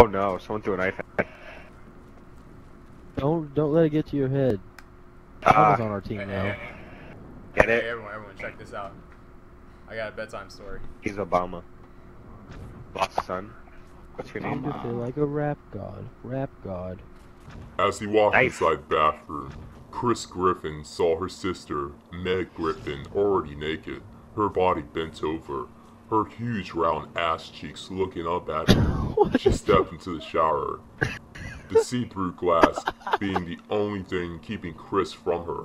no, someone threw a knife at me. Don't let it get to your head. Mama's on our team now. Get it? Hey, everyone, check this out. I got a bedtime story. He's Obama. Lost son. What's your name? I feel like a rap god. As he walked Knife. inside the bathroom, Chris Griffin saw her sister, Meg Griffin, already naked, her body bent over, her huge round ass cheeks looking up at her. She stepped into the shower, the see-through glass being the only thing keeping Chris from her.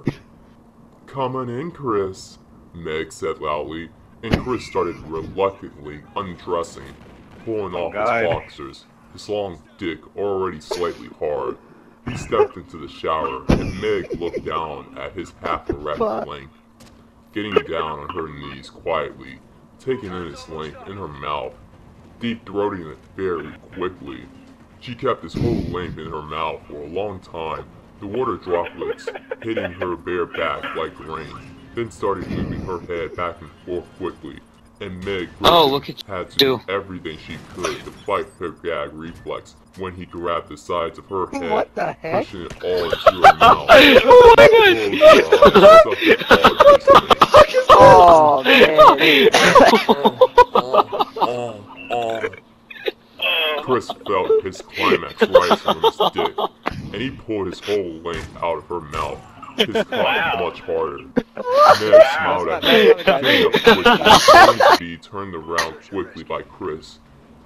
"Come on in, Chris," Meg said loudly, and Chris started reluctantly undressing, pulling off his boxers, his long dick already slightly hard. He stepped into the shower, and Meg looked down at his half-erect length, getting down on her knees quietly, taking in his length in her mouth, deep-throating it very quickly. She kept his whole length in her mouth for a long time, the water droplets hitting her bare back like rain, then started moving her head back and forth quickly, and Meg Griffin had to do everything she could to fight her gag reflex when he grabbed the sides of her head, What the heck? pushing it all into her mouth. Oh man. Chris felt his climax rising on his dick, and he pulled his whole length out of her mouth, his cock much harder. Meg smiled at him, getting up quickly, only to be turned around quickly by Chris,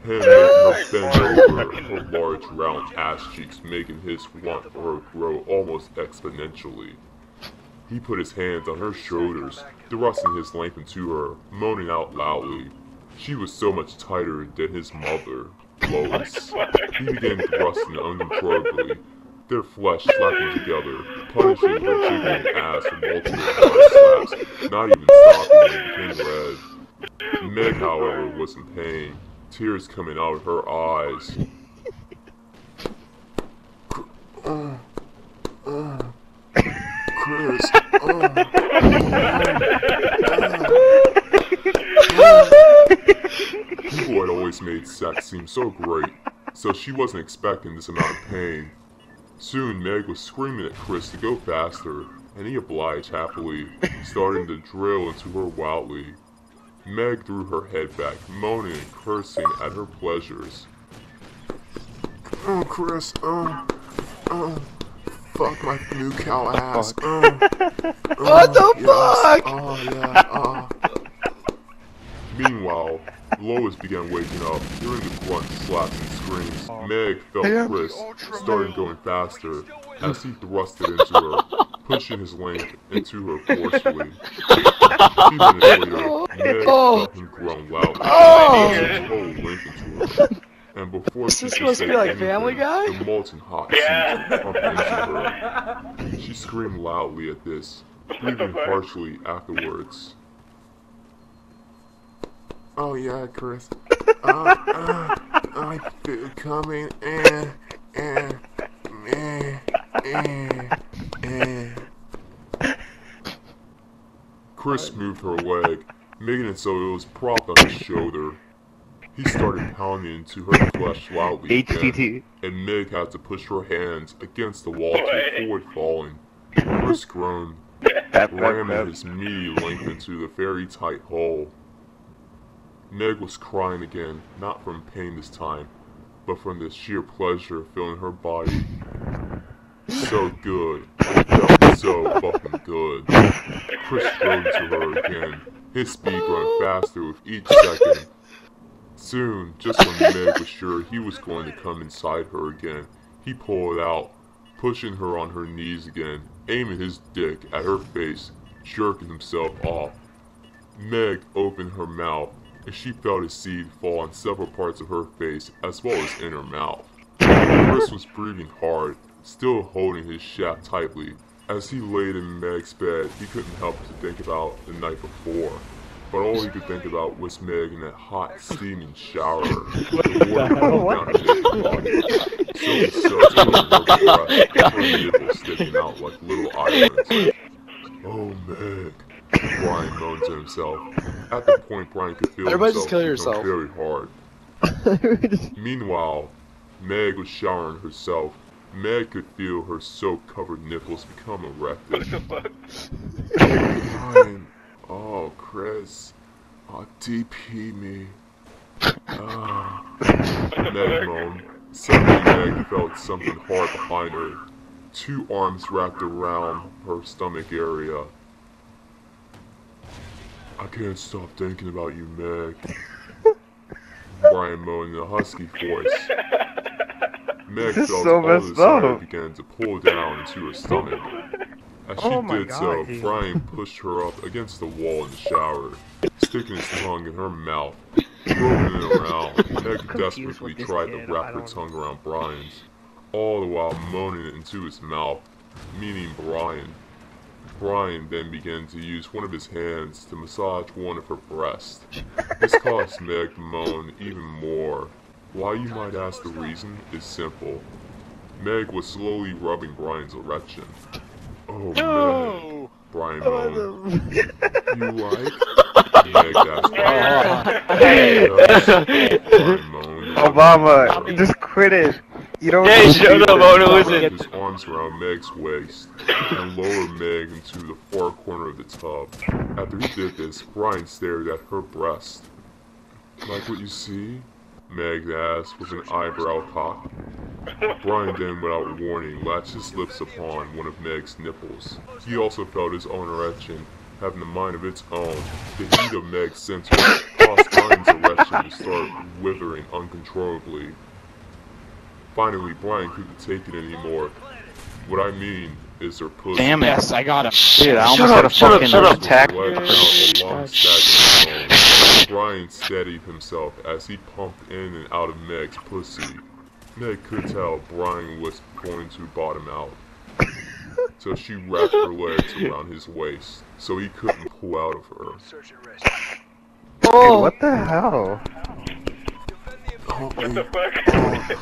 him making her bend over, her large round ass cheeks making his want for her grow almost exponentially. He put his hands on her shoulders, thrusting his length into her, moaning out loudly. She was so much tighter than his mother, Lois. He began thrusting uncontrollably, their flesh slapping together, punishing her jiggling ass with multiple hard slaps, not even stopping when it became red. Meg, however, was in pain, tears coming out of her eyes. Chris, People had always made sex seem so great, so she wasn't expecting this amount of pain. Soon Meg was screaming at Chris to go faster, and he obliged happily, starting to drill into her wildly. Meg threw her head back, moaning and cursing at her pleasures. "Oh, Chris, fuck my new cow ass, What the fuck? Oh, yeah, Meanwhile, Lois began waking up, hearing the grunts, slaps, and screams. Meg felt Chris starting going faster as he thrusted into her, pushing his length into her forcefully. A few minutes later, Meg felt him groan loudly, pushing his whole length into her. And before she could say anything, the molten hot seeps pumped into her. She screamed loudly at this, breathing harshly afterwards. "Oh yeah, Chris. I feel coming. Chris moved her leg, making it so it was propped on his shoulder. He started pounding into her flesh loudly again, and Meg had to push her hands against the wall to avoid falling. Chris groaned, ramming his meaty length into the very tight hole. Meg was crying again, not from pain this time, but from the sheer pleasure of feeling her body. So good. It felt so fucking good. Chris strode to her again, his speed growing faster with each second. Soon, just when Meg was sure he was going to come inside her again, he pulled out, pushing her on her knees again, aiming his dick at her face, jerking himself off. Meg opened her mouth, and she felt his seed fall on several parts of her face as well as in her mouth. Chris was breathing hard, still holding his shaft tightly. As he laid in Meg's bed, he couldn't help to think about the night before. But all he could think about was Meg in that hot, steaming shower, the water pouring down her naked body, soaking soaked over her breast, her nipples sticking out like little islands. "Oh, Meg," Brian moaned to himself. At that point, Brian could feel himself become very hard. Meanwhile, Meg was showering herself. Meg could feel her soap-covered nipples become erected. Brian, oh, Chris, DP me. Meg moaned. Suddenly, Meg felt something hard behind her. 2 arms wrapped around her stomach area. I can't stop thinking about you, Meg. Brian moaned in a husky voice. Meg felt all the desire began to pull down into her stomach. As she did so, Brian pushed her up against the wall in the shower, sticking his tongue in her mouth, groping it around. Meg desperately tried to wrap her tongue around Brian's, all the while moaning it into his mouth, meaning Brian. Brian then began to use one of his hands to massage one of her breasts. This caused Meg to moan even more. Why, you might ask, the reason is simple. Meg was slowly rubbing Brian's erection. Oh, no. Meg, Brian moaned. You like? Meg asked Brian. Brian moaned. Obama, just quit it. You don't Hey, shut up, I wanna listen. His arms around Meg's waist and lowered Meg into the far corner of the tub. After he did this, Brian stared at her breast. Like what you see? Meg asked with an eyebrow cock. Brian then, without warning, latched his lips upon one of Meg's nipples. He also felt his own erection, having a mind of its own. The heat of Meg's center caused Brian's erection to start withering uncontrollably. Finally, Brian couldn't take it anymore. What I mean is her pussy. Damn it, I got him. Shit, I almost had a fucking attack. Brian steadied himself as he pumped in and out of Meg's pussy. Meg could tell Brian was going to bottom out. So she wrapped her legs around his waist so he couldn't pull out of her. Dude, what the hell? Help me.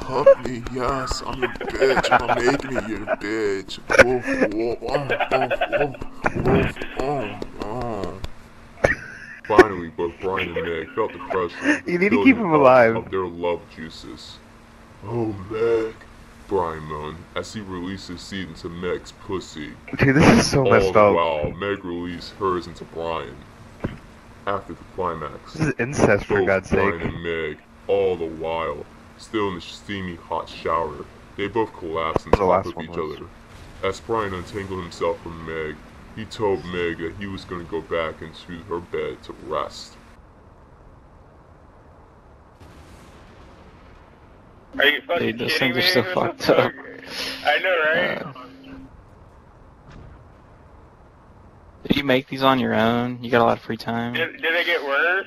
Help me, yes, I'm a bitch. I'm making it, you're a bitch. Finally, both Brian and Meg felt the pressure. You need to keep him alive. Of their love juices. Oh, Meg, Brian moaned as he released his seed into Meg's pussy. Dude, this is so messed up. All the while, Meg released hers into Brian. After the climax, This is incest, for both God's Brian sake. and Meg, all the while, still in the steamy hot shower, they both collapsed on The top last of one each was. other. As Brian untangled himself from Meg, he told Meg that he was going to go back into her bed to rest. Are you fucking Dude, those kidding things are me? so What the fucked up. fuck? I know, right? Did you make these on your own? You got a lot of free time? Did it get worse?